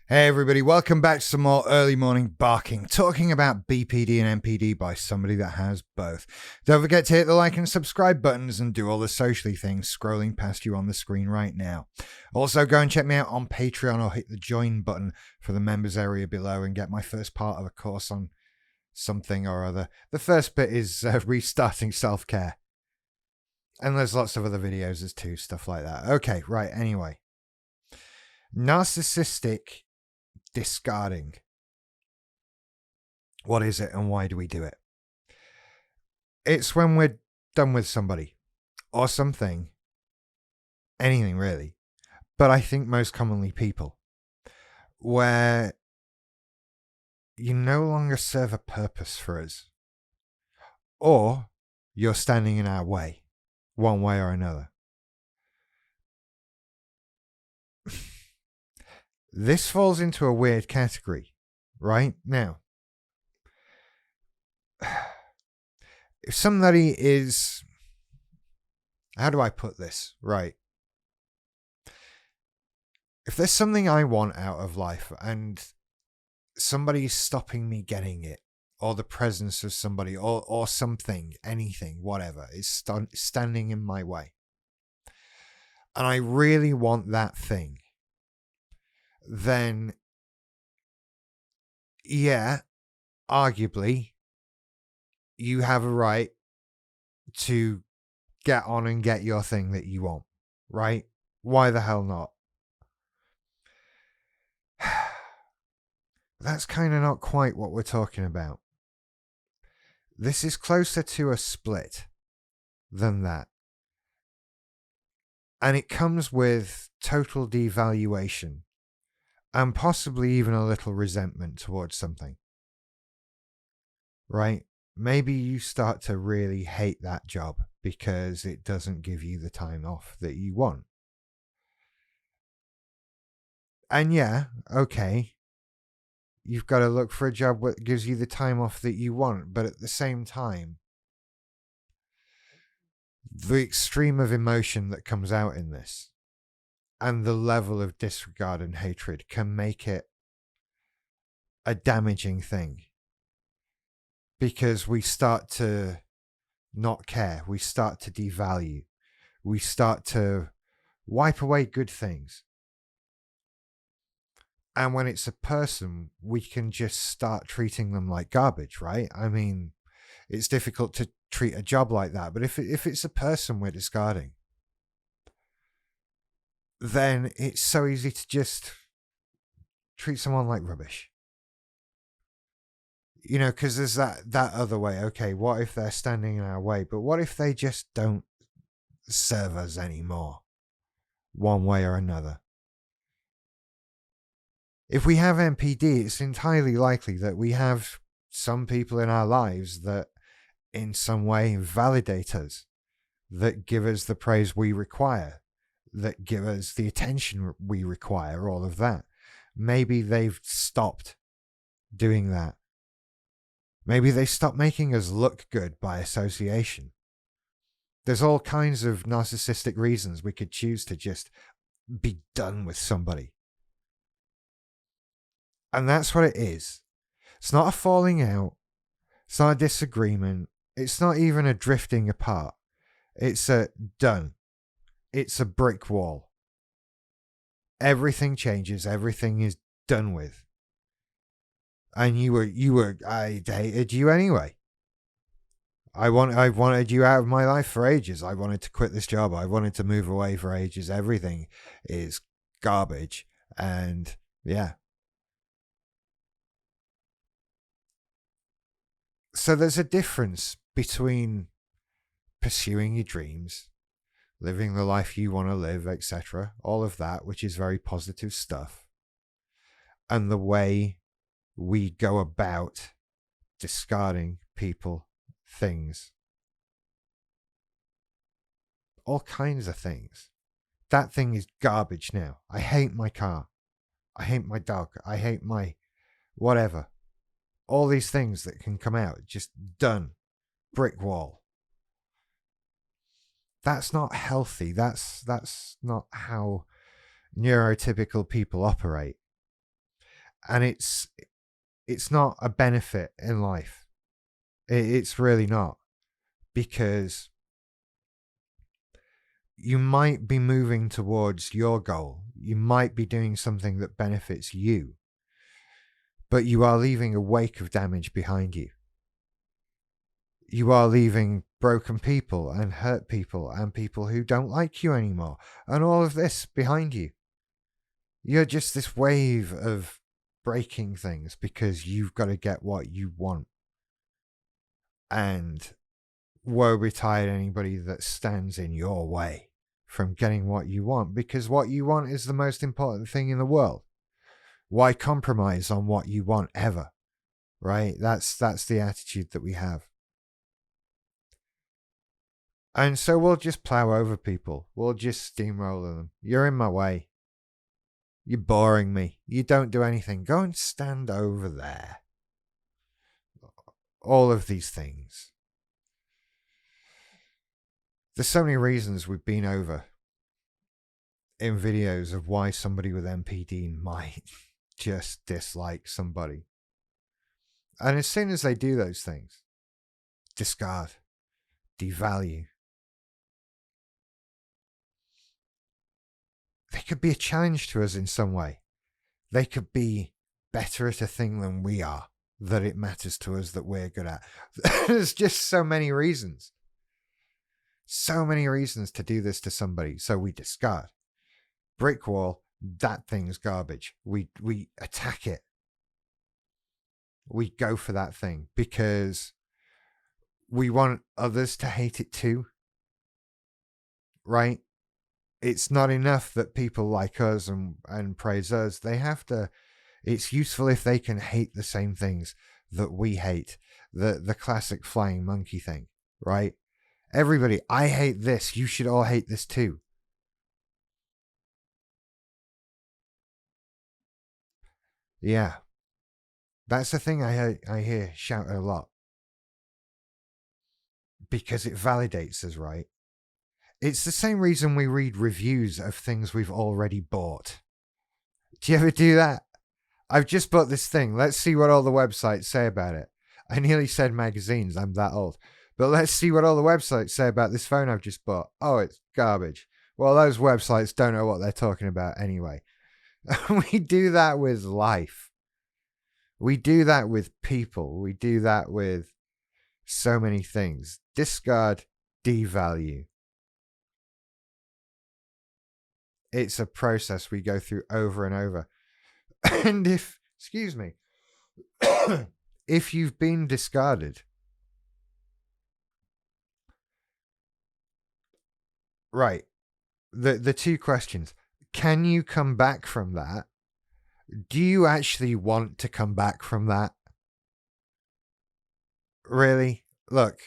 Hey everybody, welcome back to some more early morning barking, talking about BPD and MPD by somebody that has both. Don't forget to hit the like and subscribe buttons and do all the socially things scrolling past you on the screen right now. Also, go and check me out on Patreon or hit the join button for the members area below and get my first part of a course on something or other. The first bit is restarting self-care. And there's lots of other videos as too, stuff like that. Okay, right, anyway. Narcissistic discarding. What is it and why do we do it? It's when we're done with somebody or something, anything really, but I think most commonly people, where you no longer serve a purpose for us, or you're standing in our way, one way or another. This falls into a weird category, right? Now, if somebody is, how do I put this? Right. If there's something I want out of life and somebody's stopping me getting it, or the presence of somebody, or something, anything, whatever, is standing in my way, and I really want that thing, then, yeah, arguably, you have a right to get on and get your thing that you want, right? Why the hell not? That's kind of not quite what we're talking about. This is closer to a split than that. And it comes with total devaluation and possibly even a little resentment towards something. Right? Maybe you start to really hate that job because it doesn't give you the time off that you want. And yeah, okay, you've got to look for a job that gives you the time off that you want, but at the same time, the extreme of emotion that comes out in this and the level of disregard and hatred can make it a damaging thing, because we start to not care, we start to devalue, we start to wipe away good things. And when it's a person, we can just start treating them like garbage, right? I mean, it's difficult to treat a job like that, but if it's a person we're discarding, then it's so easy to just treat someone like rubbish. You know, because there's that other way. Okay, what if they're standing in our way? But what if they just don't serve us anymore, one way or another? If we have MPD, it's entirely likely that we have some people in our lives that in some way validate us, that give us the praise we require, that give us the attention we require, all of that. Maybe they've stopped doing that. Maybe they stopped making us look good by association. There's all kinds of narcissistic reasons we could choose to just be done with somebody. And that's what it is. It's not a falling out. It's not a disagreement. It's not even a drifting apart. It's a done. It's a brick wall. Everything changes. Everything is done with. And I hated you anyway. I wanted you out of my life for ages. I wanted to quit this job. I wanted to move away for ages. Everything is garbage. And yeah. So there's a difference between pursuing your dreams, living the life you want to live, etc., all of that, which is very positive stuff, and the way we go about discarding people, things, all kinds of things. That thing is garbage now. I hate my car. I hate my dog. I hate my whatever. All these things that can come out, just done. Brick wall. That's not healthy. That's not how neurotypical people operate. And it's not a benefit in life. It's really not, because you might be moving towards your goal. You might be doing something that benefits you, but you are leaving a wake of damage behind you. You are leaving broken people and hurt people and people who don't like you anymore, and all of this behind you. You're just this wave of breaking things because you've got to get what you want. And woe betide anybody that stands in your way from getting what you want, because what you want is the most important thing in the world. Why compromise on what you want ever? Right? That's the attitude that we have. And so we'll just plow over people. We'll just steamroller them. You're in my way. You're boring me. You don't do anything. Go and stand over there. All of these things. There's so many reasons we've been over in videos of why somebody with MPD might just dislike somebody. And as soon as they do those things, discard, devalue, they could be a challenge to us in some way. They could be better at a thing than we are, that it matters to us that we're good at. There's just so many reasons. So many reasons to do this to somebody. So we discard. Brick wall, that thing's garbage. We attack it. We go for that thing because we want others to hate it too. Right? It's not enough that people like us and praise us. They have to. It's useful if they can hate the same things that we hate. The classic flying monkey thing, right? Everybody, I hate this. You should all hate this too. Yeah. That's the thing I hear shouted a lot. Because it validates us, right? It's the same reason we read reviews of things we've already bought. Do you ever do that? I've just bought this thing. Let's see what all the websites say about it. I nearly said magazines. I'm that old. But let's see what all the websites say about this phone I've just bought. Oh, it's garbage. Well, those websites don't know what they're talking about anyway. We do that with life. We do that with people. We do that with so many things. Discard, devalue. It's a process we go through over and over. And excuse me, if you've been discarded, right, the two questions: can you come back from that? Do you actually want to come back from that? Really? Look,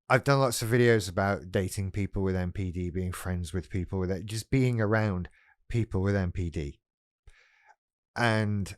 I've done lots of videos about dating people with MPD, being friends with people with it, just being around people with MPD. And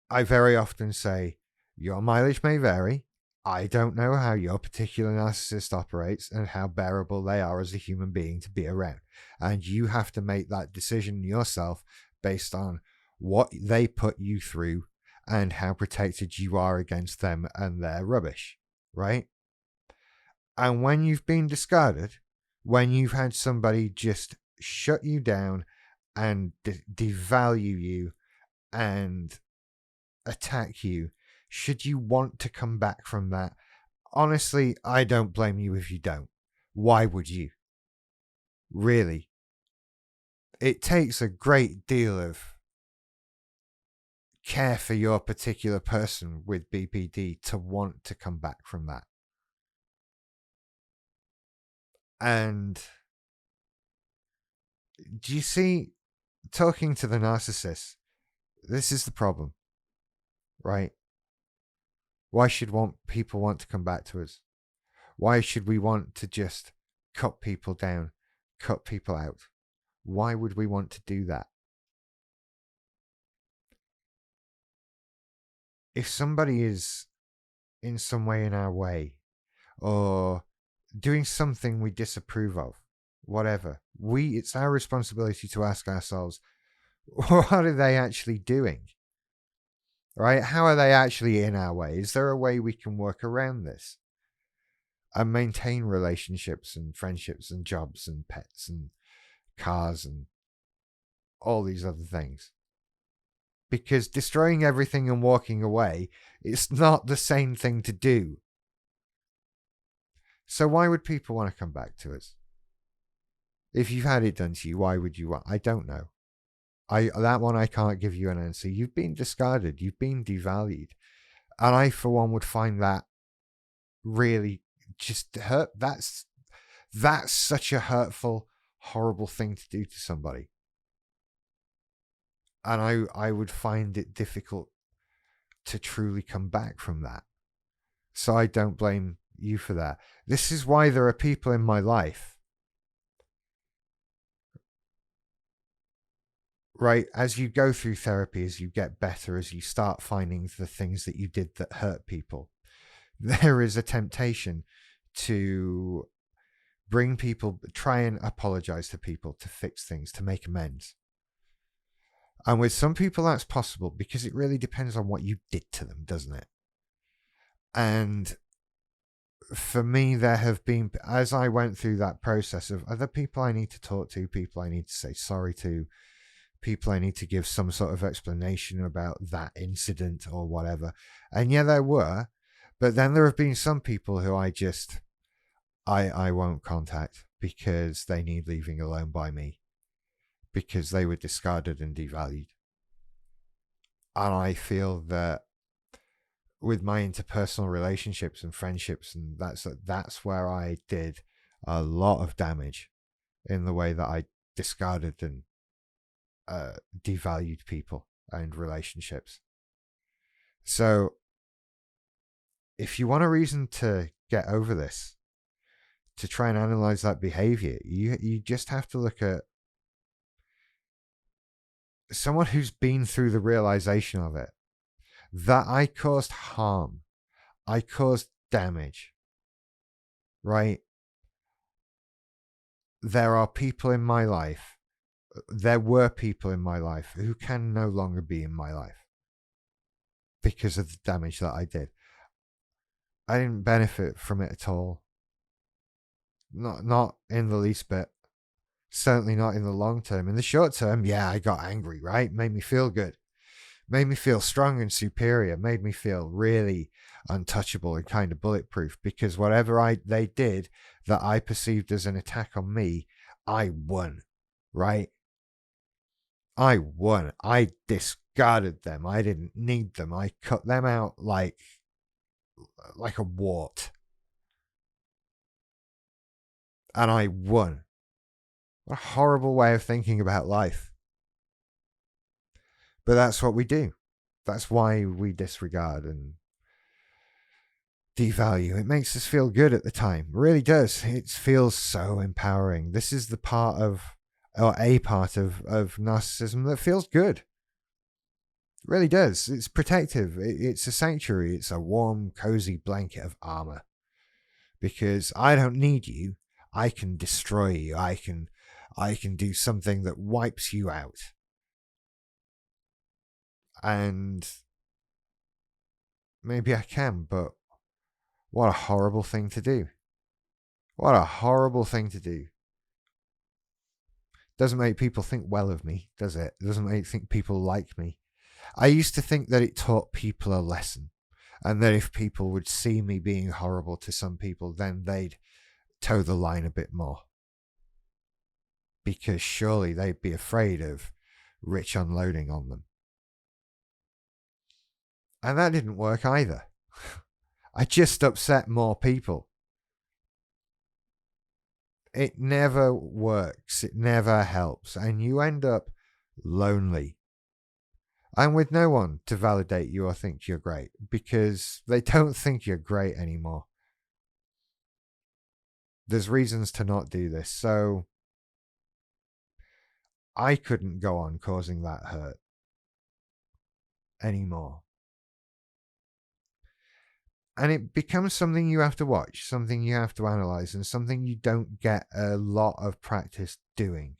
I very often say, your mileage may vary. I don't know how your particular narcissist operates and how bearable they are as a human being to be around. And you have to make that decision yourself based on what they put you through and how protected you are against them and their rubbish, right? And when you've been discarded, when you've had somebody just shut you down and devalue you and attack you, should you want to come back from that? Honestly, I don't blame you if you don't. Why would you? Really? It takes a great deal of care for your particular person with BPD to want to come back from that. And do you see, talking to the narcissist, this is the problem, right? Why should people want to come back to us? Why should we want to just cut people down, cut people out? Why would we want to do that? If somebody is in some way in our way, or doing something we disapprove of, whatever, it's our responsibility to ask ourselves, what are they actually doing? Right? How are they actually in our way? Is there a way we can work around this and maintain relationships and friendships and jobs and pets and cars and all these other things? Because destroying everything and walking away, it's not the same thing to do. So why would people want to come back to us? If you've had it done to you, why would you want? I don't know. That one I can't give you an answer. You've been discarded. You've been devalued. And I, for one, would find that really just hurt. That's such a hurtful, horrible thing to do to somebody. And I would find it difficult to truly come back from that. So I don't blame you for that. This is why there are people in my life, right? As you go through therapy, as you get better, as you start finding the things that you did that hurt people, there is a temptation to bring people, try and apologize to people, to fix things, to make amends. And with some people that's possible because it really depends on what you did to them, doesn't it? And for me, there have been, as I went through that process of other people I need to talk to, people I need to say sorry to, people I need to give some sort of explanation about that incident or whatever. And yeah, there were. But then there have been some people who I won't contact because they need leaving alone by me, because they were discarded and devalued. And I feel that with my interpersonal relationships and friendships, and that's where I did a lot of damage in the way that I discarded and devalued people and relationships. So if you want a reason to get over this, to try and analyze that behavior, you just have to look at someone who's been through the realization of it, that I caused harm, I caused damage, right? There are people in my life, there were people in my life who can no longer be in my life because of the damage that I did. I didn't benefit from it at all. Not in the least bit. Certainly not in the long term. In the short term, yeah, I got angry, right? Made me feel good. Made me feel strong and superior. Made me feel really untouchable and kind of bulletproof, because whatever they did that I perceived as an attack on me, I won, right? I won. I discarded them. I didn't need them. I cut them out like a wart. And I won. What a horrible way of thinking about life. But that's what we do. That's why we disregard and devalue. It makes us feel good at the time. It really does. It feels so empowering. This is the part of, or a part of narcissism that feels good. It really does. It's protective. It's a sanctuary. It's a warm, cozy blanket of armor. Because I don't need you. I can destroy you. I can do something that wipes you out. And maybe I can, but what a horrible thing to do. What a horrible thing to do. Doesn't make people think well of me, does it? Doesn't make think people like me. I used to think that it taught people a lesson, and that if people would see me being horrible to some people, then they'd toe the line a bit more. Because surely they'd be afraid of Rich unloading on them. And that didn't work either. I just upset more people. It never works. It never helps. And you end up lonely. And with no one to validate you or think you're great. Because they don't think you're great anymore. There's reasons to not do this. So I couldn't go on causing that hurt anymore. And it becomes something you have to watch, something you have to analyze, and something you don't get a lot of practice doing,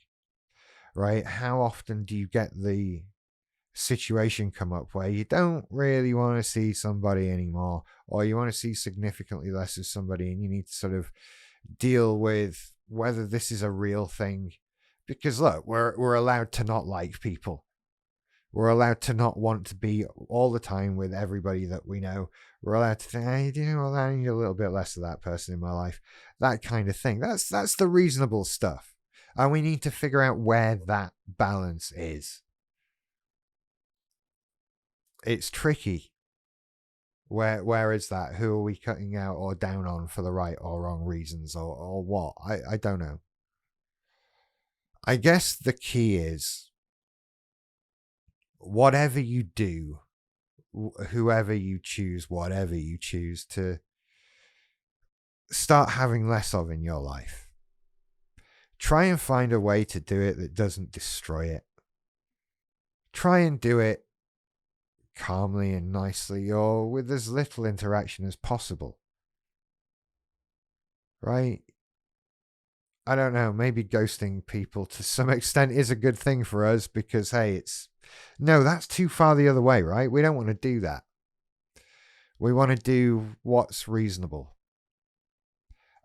right? How often do you get the situation come up where you don't really want to see somebody anymore, or you want to see significantly less of somebody, and you need to sort of deal with whether this is a real thing? Because look, we're allowed to not like people. We're allowed to not want to be all the time with everybody that we know. We're allowed to think, hey, do you know what, I need a little bit less of that person in my life. That kind of thing. That's the reasonable stuff. And we need to figure out where that balance is. It's tricky. Where is that? Who are we cutting out or down on for the right or wrong reasons, or what? I don't know. I guess the key is, whatever you do, whoever you choose, whatever you choose to start having less of in your life, try and find a way to do it that doesn't destroy it. Try and do it calmly and nicely, or with as little interaction as possible. Right? I don't know, maybe ghosting people to some extent is a good thing for us because, hey, no, that's too far the other way, right? We don't want to do that. We want to do what's reasonable.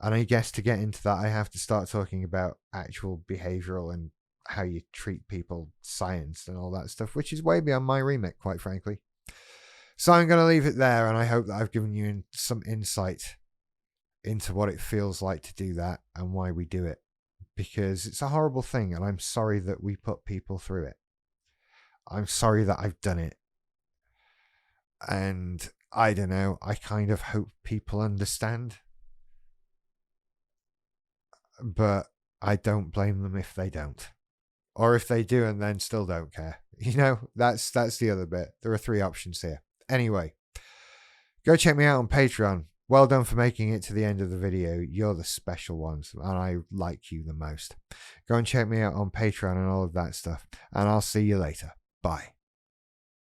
And I guess to get into that, I have to start talking about actual behavioral and how you treat people, science and all that stuff, which is way beyond my remit, quite frankly. So I'm going to leave it there, and I hope that I've given you some insight into what it feels like to do that and why we do it. Because it's a horrible thing, and I'm sorry that we put people through it. I'm sorry that I've done it. And I don't know, I kind of hope people understand. But I don't blame them if they don't. Or if they do and then still don't care. You know, that's the other bit. There are 3 options here. Anyway, go check me out on Patreon. Well done for making it to the end of the video. You're the special ones, and I like you the most. Go and check me out on Patreon and all of that stuff. And I'll see you later. Bye.